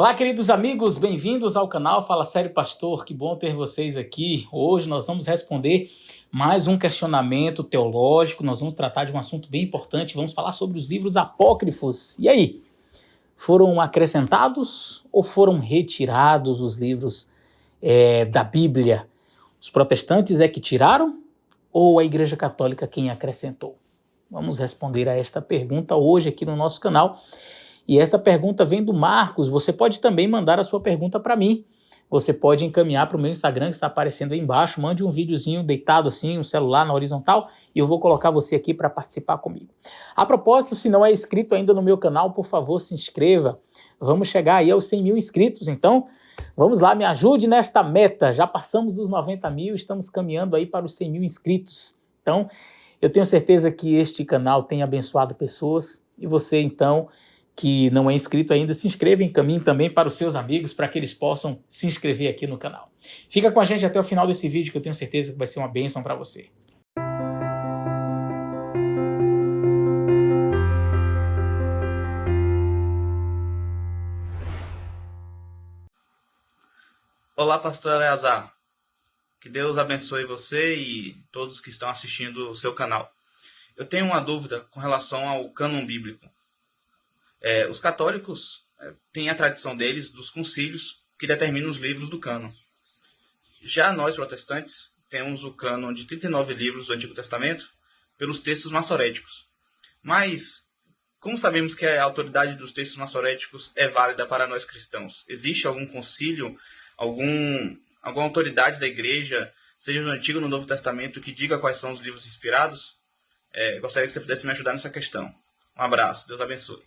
Olá, queridos amigos, bem-vindos ao canal Fala Sério Pastor, que bom ter vocês aqui. Hoje nós vamos responder mais um questionamento teológico, nós vamos tratar de um assunto bem importante, vamos falar sobre os livros apócrifos. E aí, foram acrescentados ou foram retirados os livros da Bíblia? Os protestantes é que tiraram ou a Igreja Católica quem acrescentou? Vamos responder a esta pergunta hoje aqui no nosso canal. E essa pergunta vem do Marcos. Você pode também mandar a sua pergunta para mim. Você pode encaminhar para o meu Instagram que está aparecendo aí embaixo. Mande um videozinho deitado assim, um celular na horizontal, e eu vou colocar você aqui para participar comigo. A propósito, se não é inscrito ainda no meu canal, por favor, se inscreva. Vamos chegar aí aos 100 mil inscritos, então vamos lá, me ajude nesta meta. Já passamos dos 90 mil, estamos caminhando aí para os 100 mil inscritos. Então, eu tenho certeza que este canal tem abençoado pessoas, e você, então, que não é inscrito ainda, se inscreva e encaminhe também para os seus amigos, para que eles possam se inscrever aqui no canal. Fica com a gente até o final desse vídeo, que eu tenho certeza que vai ser uma bênção para você. Olá, pastor Eleazar. Que Deus abençoe você e todos que estão assistindo o seu canal. Eu tenho uma dúvida com relação ao cânon bíblico. Os católicos têm a tradição deles dos concílios que determinam os livros do cânon. Já nós, protestantes, temos o cânon de 39 livros do Antigo Testamento pelos textos massoréticos. Mas, como sabemos que a autoridade dos textos massoréticos é válida para nós cristãos? Existe algum concílio, alguma autoridade da igreja, seja no Antigo ou no Novo Testamento, que diga quais são os livros inspirados? Gostaria que você pudesse me ajudar nessa questão. Um abraço, Deus abençoe.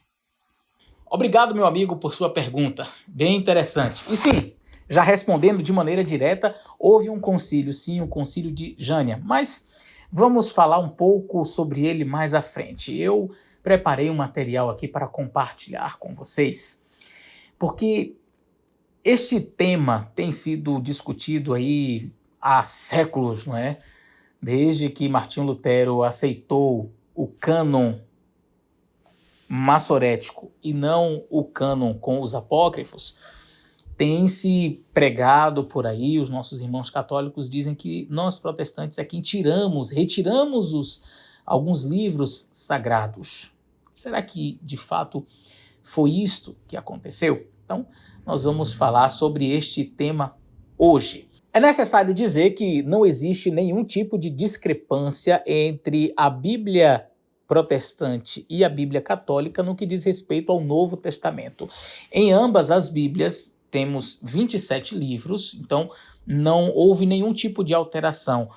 Obrigado, meu amigo, por sua pergunta. Bem interessante. E sim, já respondendo de maneira direta, houve um concílio, sim, o concílio de Jânia. Mas vamos falar um pouco sobre ele mais à frente. Eu preparei um material aqui para compartilhar com vocês, porque este tema tem sido discutido aí há séculos, não é? Desde que Martinho Lutero aceitou o cânon massorético e não o cânon com os apócrifos, tem se pregado por aí, os nossos irmãos católicos dizem que nós protestantes é quem retiramos alguns livros sagrados. Será que de fato foi isto que aconteceu? Então, nós vamos falar sobre este tema hoje. É necessário dizer que não existe nenhum tipo de discrepância entre a Bíblia protestante e a Bíblia católica no que diz respeito ao Novo Testamento. Em ambas as Bíblias temos 27 livros, então não houve nenhum tipo de alteração.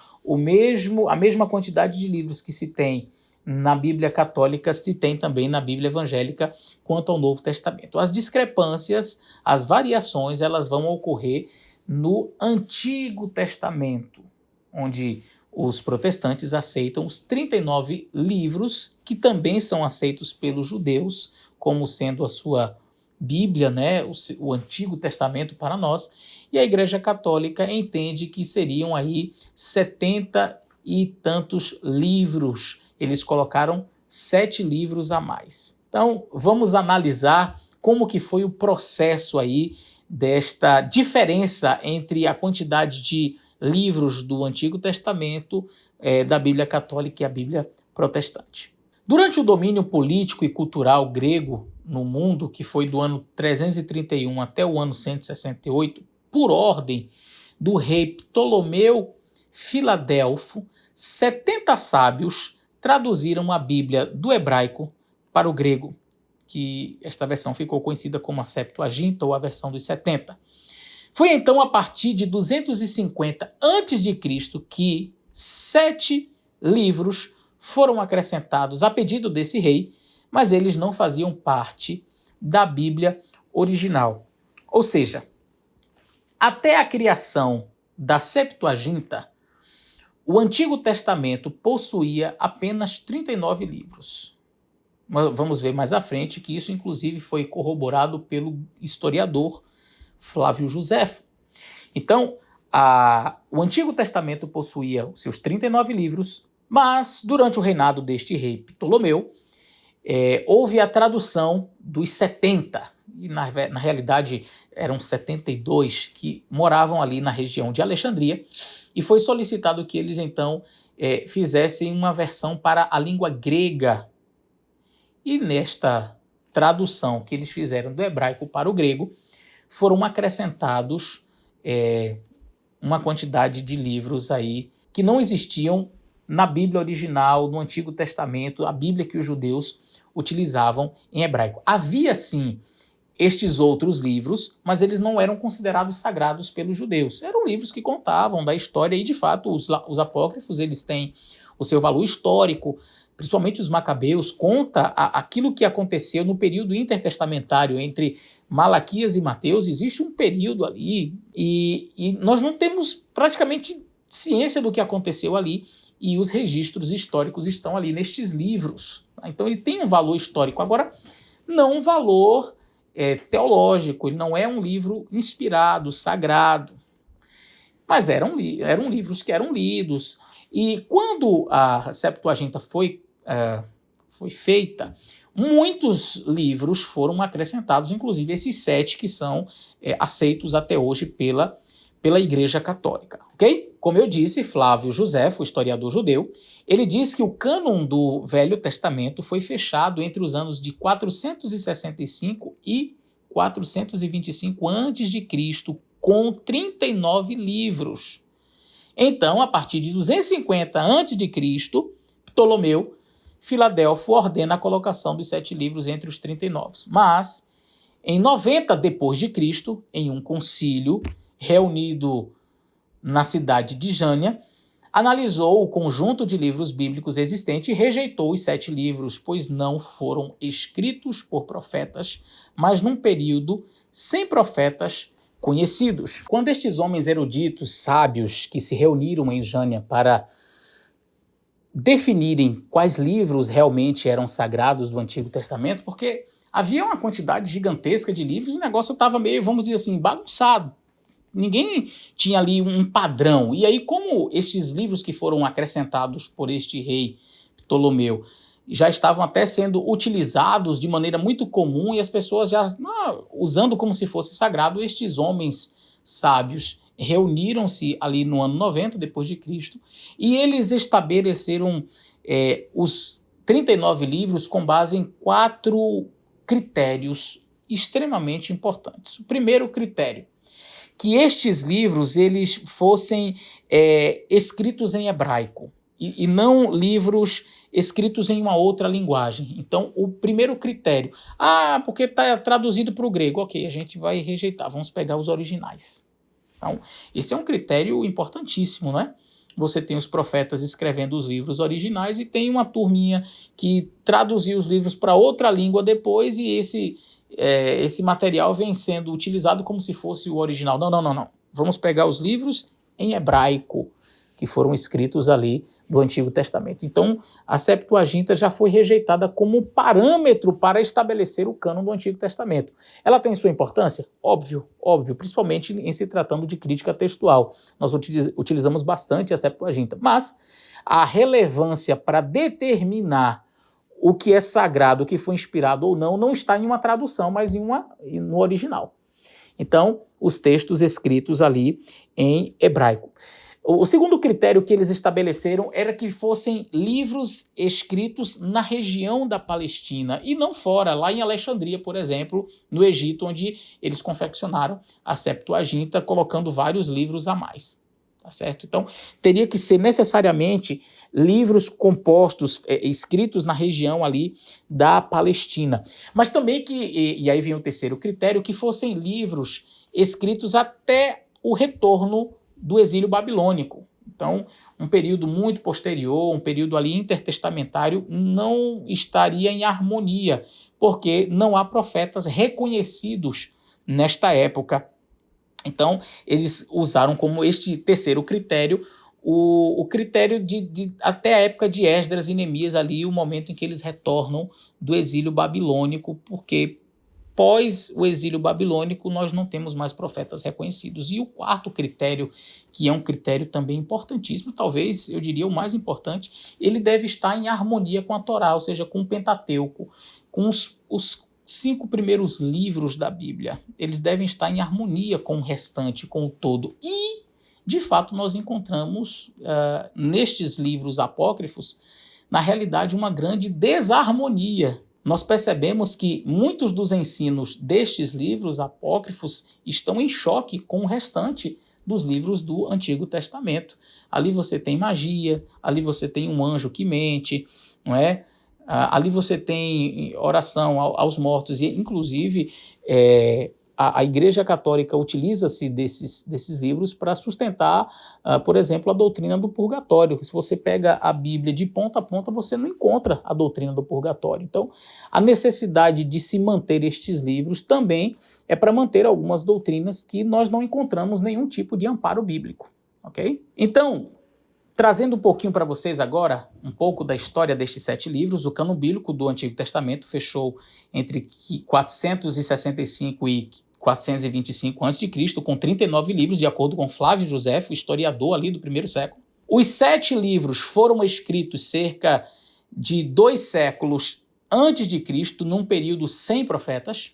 A mesma quantidade de livros que se tem na Bíblia católica se tem também na Bíblia evangélica quanto ao Novo Testamento. As discrepâncias, as variações, elas vão ocorrer no Antigo Testamento, onde os protestantes aceitam os 39 livros, que também são aceitos pelos judeus, como sendo a sua Bíblia, né, o Antigo Testamento para nós, e a Igreja Católica entende que seriam aí 70 e tantos livros. Eles colocaram 7 livros a mais. Então, vamos analisar como que foi o processo aí desta diferença entre a quantidade de livros do Antigo Testamento, da Bíblia Católica e a Bíblia Protestante. Durante o domínio político e cultural grego no mundo, que foi do ano 331 até o ano 168, por ordem do rei Ptolomeu Filadelfo, 70 sábios traduziram a Bíblia do hebraico para o grego, que esta versão ficou conhecida como a Septuaginta, ou a versão dos 70. Foi então a partir de 250 a.C. que 7 livros foram acrescentados a pedido desse rei, mas eles não faziam parte da Bíblia original. Ou seja, até a criação da Septuaginta, o Antigo Testamento possuía apenas 39 livros. Vamos ver mais à frente que isso, inclusive, foi corroborado pelo historiador Flávio Joséfo. Então, o Antigo Testamento possuía os seus 39 livros, mas durante o reinado deste rei Ptolomeu, houve a tradução dos 70. e na realidade eram 72, que moravam ali na região de Alexandria, e foi solicitado que eles então fizessem uma versão para a língua grega. E nesta tradução que eles fizeram do hebraico para o grego, foram acrescentados uma quantidade de livros aí que não existiam na Bíblia original, no Antigo Testamento, a Bíblia que os judeus utilizavam em hebraico. Havia, sim, estes outros livros, mas eles não eram considerados sagrados pelos judeus. Eram livros que contavam da história e, de fato, os apócrifos, eles têm o seu valor histórico, principalmente os Macabeus, conta aquilo que aconteceu no período intertestamentário entre Malaquias e Mateus. Existe um período ali e nós não temos praticamente ciência do que aconteceu ali, e os registros históricos estão ali nestes livros. Então ele tem um valor histórico. Agora, não um valor teológico, ele não é um livro inspirado, sagrado, mas eram livros que eram lidos. E quando a Septuaginta foi feita, muitos livros foram acrescentados, inclusive esses 7 que são aceitos até hoje pela Igreja Católica, ok? Como eu disse, Flávio Josefo, o historiador judeu, ele diz que o cânon do Velho Testamento foi fechado entre os anos de 465 e 425 a.C., com 39 livros. Então, a partir de 250 a.C., Ptolomeu Filadelfo ordena a colocação dos 7 livros entre os 39. Mas, em 90 depois de Cristo, em um concílio reunido na cidade de Jânia, analisou o conjunto de livros bíblicos existente e rejeitou os 7 livros, pois não foram escritos por profetas, mas num período sem profetas conhecidos. Quando estes homens eruditos, sábios, que se reuniram em Jânia para definirem quais livros realmente eram sagrados do Antigo Testamento, porque havia uma quantidade gigantesca de livros, o negócio estava meio, vamos dizer assim, bagunçado. Ninguém tinha ali um padrão. E aí, como esses livros que foram acrescentados por este rei Ptolomeu já estavam até sendo utilizados de maneira muito comum e as pessoas já usando como se fosse sagrado, estes homens sábios reuniram-se ali no ano 90 depois de Cristo e eles estabeleceram os 39 livros com base em 4 critérios extremamente importantes. O primeiro critério, que estes livros eles fossem escritos em hebraico e não livros escritos em uma outra linguagem. Então, o primeiro critério, porque está traduzido para o grego, ok, a gente vai rejeitar, vamos pegar os originais. Então, esse é um critério importantíssimo, né? Você tem os profetas escrevendo os livros originais e tem uma turminha que traduziu os livros para outra língua depois e esse material vem sendo utilizado como se fosse o original. Não. Vamos pegar os livros em hebraico que foram escritos ali do Antigo Testamento. Então, a Septuaginta já foi rejeitada como parâmetro para estabelecer o cânon do Antigo Testamento. Ela tem sua importância? Óbvio, principalmente em se tratando de crítica textual. Nós utilizamos bastante a Septuaginta, mas a relevância para determinar o que é sagrado, o que foi inspirado ou não está em uma tradução, mas no original. Então, os textos escritos ali em hebraico. O segundo critério que eles estabeleceram era que fossem livros escritos na região da Palestina e não fora, lá em Alexandria, por exemplo, no Egito, onde eles confeccionaram a Septuaginta, colocando vários livros a mais. Tá certo? Então, teria que ser necessariamente livros compostos, escritos na região ali da Palestina. Mas também e aí vem o terceiro critério, que fossem livros escritos até o retorno do exílio babilônico. Então, um período muito posterior, um período ali intertestamentário, não estaria em harmonia, porque não há profetas reconhecidos nesta época. Então, eles usaram como este terceiro critério o critério de até a época de Esdras e Neemias, ali o momento em que eles retornam do exílio babilônico, porque pós o exílio babilônico nós não temos mais profetas reconhecidos. E o quarto critério, que é um critério também importantíssimo, talvez eu diria o mais importante, ele deve estar em harmonia com a Torá, ou seja, com o Pentateuco, com os 5 primeiros livros da Bíblia, eles devem estar em harmonia com o restante, com o todo. E, de fato, nós encontramos nestes livros apócrifos, na realidade, uma grande desarmonia. Nós percebemos que muitos dos ensinos destes livros apócrifos estão em choque com o restante dos livros do Antigo Testamento. Ali você tem magia, ali você tem um anjo que mente, não é? Ali você tem oração aos mortos, e inclusive a Igreja Católica utiliza-se desses livros para sustentar, por exemplo, a doutrina do purgatório. Se você pega a Bíblia de ponta a ponta, você não encontra a doutrina do purgatório. Então, a necessidade de se manter estes livros também é para manter algumas doutrinas que nós não encontramos nenhum tipo de amparo bíblico, ok? Então, trazendo um pouquinho para vocês agora, um pouco da história destes 7 livros, o cânon bíblico do Antigo Testamento fechou entre 465 e 425 a.C., com 39 livros, de acordo com Flávio Josefo, historiador ali do primeiro século. Os 7 livros foram escritos cerca de 2 séculos antes de Cristo, num período sem profetas.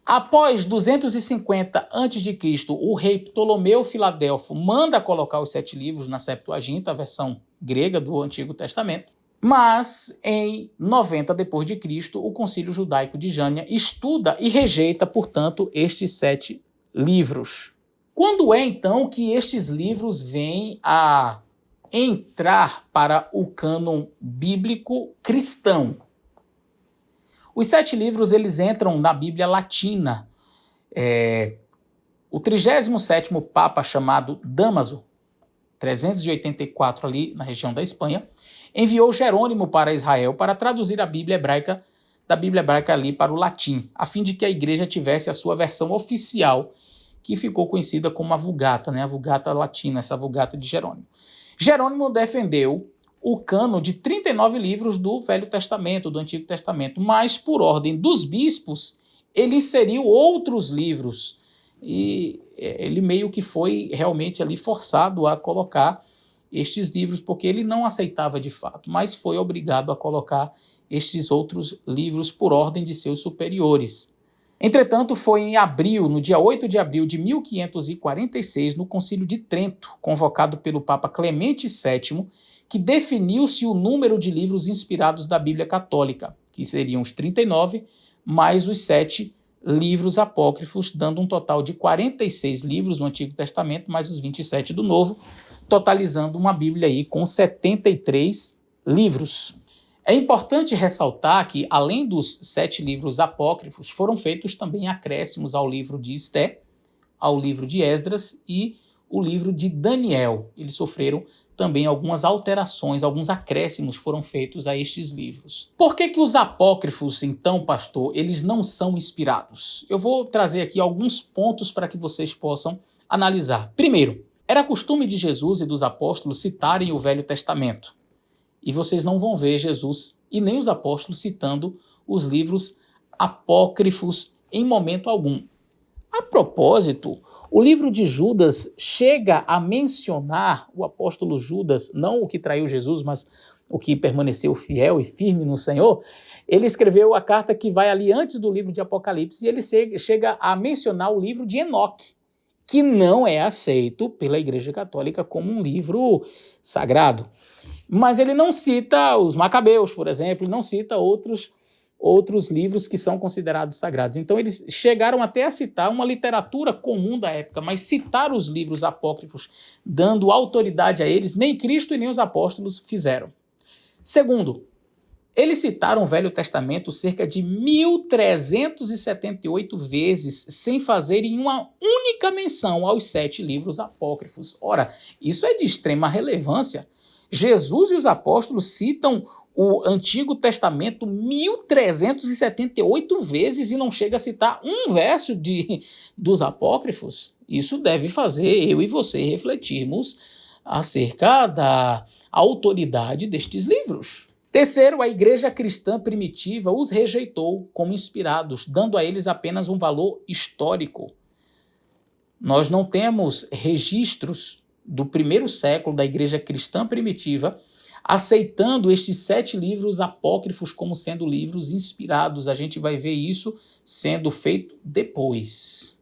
Após 250 a.C., o rei Ptolomeu Filadelfo manda colocar os 7 livros na Septuaginta, a versão grega do Antigo Testamento. Mas, em 90 depois de Cristo, o Concílio Judaico de Jânia estuda e rejeita, portanto, estes 7 livros. Quando é, então, que estes livros vêm a entrar para o cânon bíblico cristão? Os 7 livros, eles entram na Bíblia Latina. O 37º Papa, chamado Dámaso, 384 ali na região da Espanha, enviou Jerônimo para Israel para traduzir a Bíblia hebraica, da Bíblia hebraica ali para o latim, a fim de que a igreja tivesse a sua versão oficial, que ficou conhecida como a Vulgata, né? A Vulgata latina, essa Vulgata de Jerônimo. Jerônimo defendeu o cânon de 39 livros do Velho Testamento, do Antigo Testamento, mas por ordem dos bispos, ele inseriu outros livros e ele meio que foi realmente ali forçado a colocar estes livros, porque ele não aceitava de fato, mas foi obrigado a colocar estes outros livros por ordem de seus superiores. Entretanto, foi em abril, no dia 8 de abril de 1546, no Concílio de Trento, convocado pelo Papa Clemente VII, que definiu-se o número de livros inspirados da Bíblia Católica, que seriam os 39, mais os 7 livros apócrifos, dando um total de 46 livros no Antigo Testamento, mais os 27 do Novo, totalizando uma Bíblia aí com 73 livros. É importante ressaltar que, além dos 7 livros apócrifos, foram feitos também acréscimos ao livro de Esté, ao livro de Esdras e o livro de Daniel. Eles sofreram também algumas alterações, alguns acréscimos foram feitos a estes livros. Por que os apócrifos, então, pastor, eles não são inspirados? Eu vou trazer aqui alguns pontos para que vocês possam analisar. Primeiro, era costume de Jesus e dos apóstolos citarem o Velho Testamento. E vocês não vão ver Jesus e nem os apóstolos citando os livros apócrifos em momento algum. A propósito, o livro de Judas chega a mencionar o apóstolo Judas, não o que traiu Jesus, mas o que permaneceu fiel e firme no Senhor. Ele escreveu a carta que vai ali antes do livro de Apocalipse e ele chega a mencionar o livro de Enoque, que não é aceito pela Igreja Católica como um livro sagrado. Mas ele não cita os Macabeus, por exemplo, não cita outros livros que são considerados sagrados. Então eles chegaram até a citar uma literatura comum da época, mas citar os livros apócrifos, dando autoridade a eles, nem Cristo e nem os apóstolos fizeram. Segundo, eles citaram o Velho Testamento cerca de 1.378 vezes, sem fazerem uma única menção aos 7 livros apócrifos. Ora, isso é de extrema relevância. Jesus e os apóstolos citam o Antigo Testamento 1.378 vezes e não chega a citar um verso dos apócrifos. Isso deve fazer eu e você refletirmos acerca da autoridade destes livros. Terceiro, a igreja cristã primitiva os rejeitou como inspirados, dando a eles apenas um valor histórico. Nós não temos registros do primeiro século da igreja cristã primitiva aceitando estes 7 livros apócrifos como sendo livros inspirados. A gente vai ver isso sendo feito depois.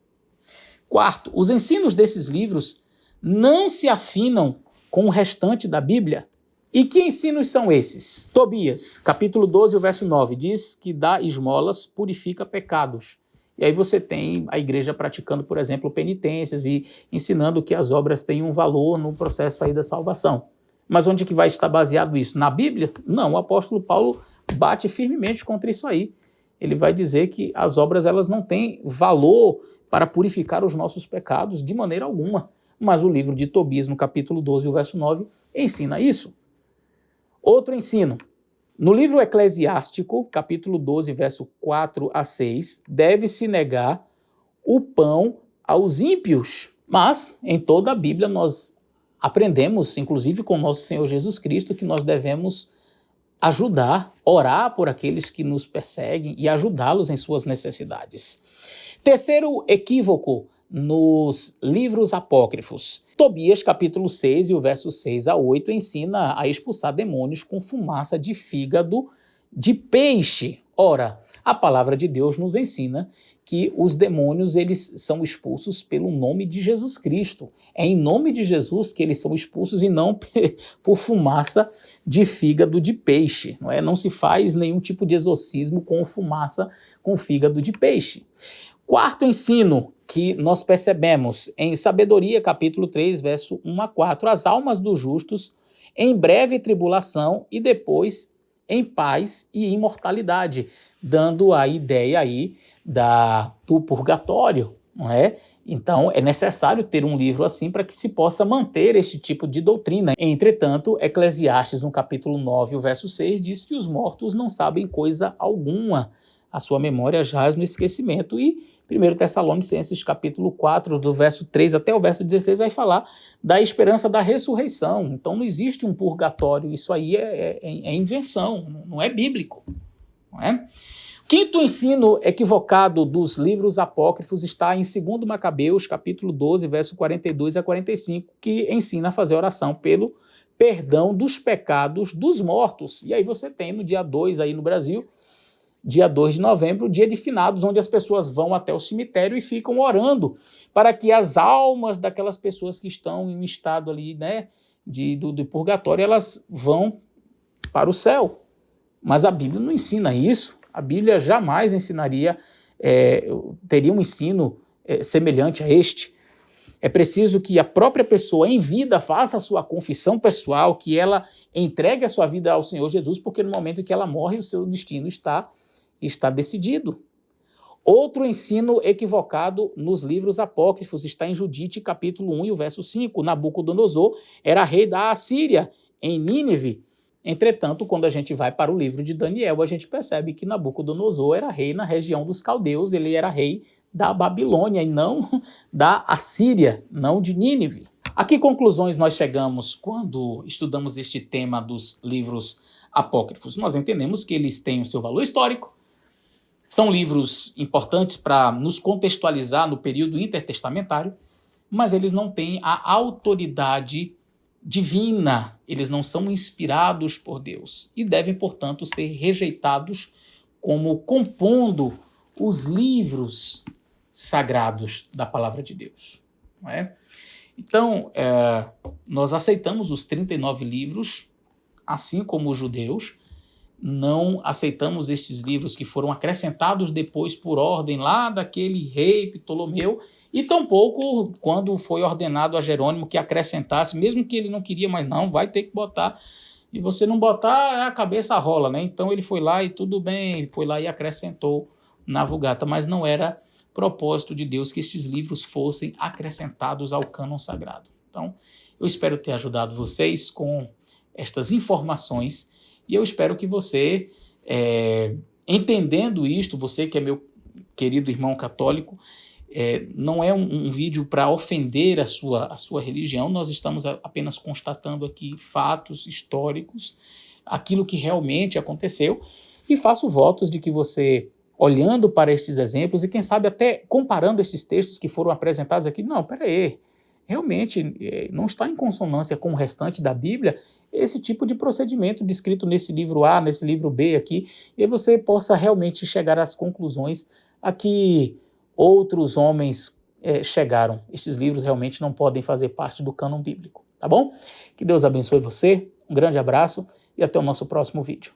Quarto, os ensinos desses livros não se afinam com o restante da Bíblia. E que ensinos são esses? Tobias, capítulo 12, o verso 9, diz que dar esmolas purifica pecados. E aí você tem a igreja praticando, por exemplo, penitências e ensinando que as obras têm um valor no processo aí da salvação. Mas onde que vai estar baseado isso? Na Bíblia? Não, o apóstolo Paulo bate firmemente contra isso aí. Ele vai dizer que as obras elas não têm valor para purificar os nossos pecados de maneira alguma. Mas o livro de Tobias, no capítulo 12, o verso 9, ensina isso. Outro ensino. No livro Eclesiástico, capítulo 12, verso 4 a 6, deve-se negar o pão aos ímpios. Mas, em toda a Bíblia, nós aprendemos, inclusive com o nosso Senhor Jesus Cristo, que nós devemos ajudar, orar por aqueles que nos perseguem e ajudá-los em suas necessidades. Terceiro equívoco nos livros apócrifos. Tobias, capítulo 6, e o verso 6 a 8, ensina a expulsar demônios com fumaça de fígado de peixe. Ora, a palavra de Deus nos ensina que os demônios eles são expulsos pelo nome de Jesus Cristo. É em nome de Jesus que eles são expulsos e não por fumaça de fígado de peixe. Não é? Não se faz nenhum tipo de exorcismo com fumaça com fígado de peixe. Quarto ensino que nós percebemos em Sabedoria, capítulo 3, verso 1 a 4, as almas dos justos em breve tribulação e depois em paz e imortalidade, dando a ideia aí do purgatório, não é? Então é necessário ter um livro assim para que se possa manter este tipo de doutrina. Entretanto, Eclesiastes, no capítulo 9, o verso 6, diz que os mortos não sabem coisa alguma, a sua memória jaz no esquecimento. E 1 Tessalonicenses, capítulo 4, do verso 3 até o verso 16, vai falar da esperança da ressurreição. Então não existe um purgatório, isso aí é invenção, não é bíblico. Não é? Quinto ensino equivocado dos livros apócrifos está em 2 Macabeus, capítulo 12, verso 42 a 45, que ensina a fazer oração pelo perdão dos pecados dos mortos. E aí você tem no dia 2 aí no Brasil, dia 2 de novembro, o dia de finados, onde as pessoas vão até o cemitério e ficam orando para que as almas daquelas pessoas que estão em um estado ali, né, do purgatório, elas vão para o céu. Mas a Bíblia não ensina isso. A Bíblia jamais ensinaria, teria um ensino semelhante a este. É preciso que a própria pessoa em vida faça a sua confissão pessoal, que ela entregue a sua vida ao Senhor Jesus, porque no momento em que ela morre, o seu destino está decidido. Outro ensino equivocado nos livros apócrifos está em Judite, capítulo 1 e o verso 5. Nabucodonosor era rei da Assíria, em Nínive. Entretanto, quando a gente vai para o livro de Daniel, a gente percebe que Nabucodonosor era rei na região dos caldeus, ele era rei da Babilônia e não da Assíria, não de Nínive. A que conclusões nós chegamos quando estudamos este tema dos livros apócrifos? Nós entendemos que eles têm o seu valor histórico, são livros importantes para nos contextualizar no período intertestamentário, mas eles não têm a autoridade divina, eles não são inspirados por Deus e devem, portanto, ser rejeitados como compondo os livros sagrados da palavra de Deus. Não é? Então, nós aceitamos os 39 livros, assim como os judeus, não aceitamos estes livros que foram acrescentados depois por ordem lá daquele rei Ptolomeu, e tampouco quando foi ordenado a Jerônimo que acrescentasse, mesmo que ele não queria, mas não, vai ter que botar, e você não botar, a cabeça rola, né? Então ele foi lá e tudo bem, foi lá e acrescentou na Vulgata, mas não era propósito de Deus que estes livros fossem acrescentados ao cânon sagrado. Então, eu espero ter ajudado vocês com estas informações, e eu espero que você, entendendo isto, você que é meu querido irmão católico, não é um vídeo para ofender a sua religião, nós estamos apenas constatando aqui fatos históricos, aquilo que realmente aconteceu, e faço votos de que você, olhando para estes exemplos e quem sabe até comparando estes textos que foram apresentados aqui, não, peraí, realmente não está em consonância com o restante da Bíblia esse tipo de procedimento descrito nesse livro A, nesse livro B aqui, e você possa realmente chegar às conclusões a que outros homens chegaram. Estes livros realmente não podem fazer parte do cânon bíblico, tá bom? Que Deus abençoe você, um grande abraço e até o nosso próximo vídeo.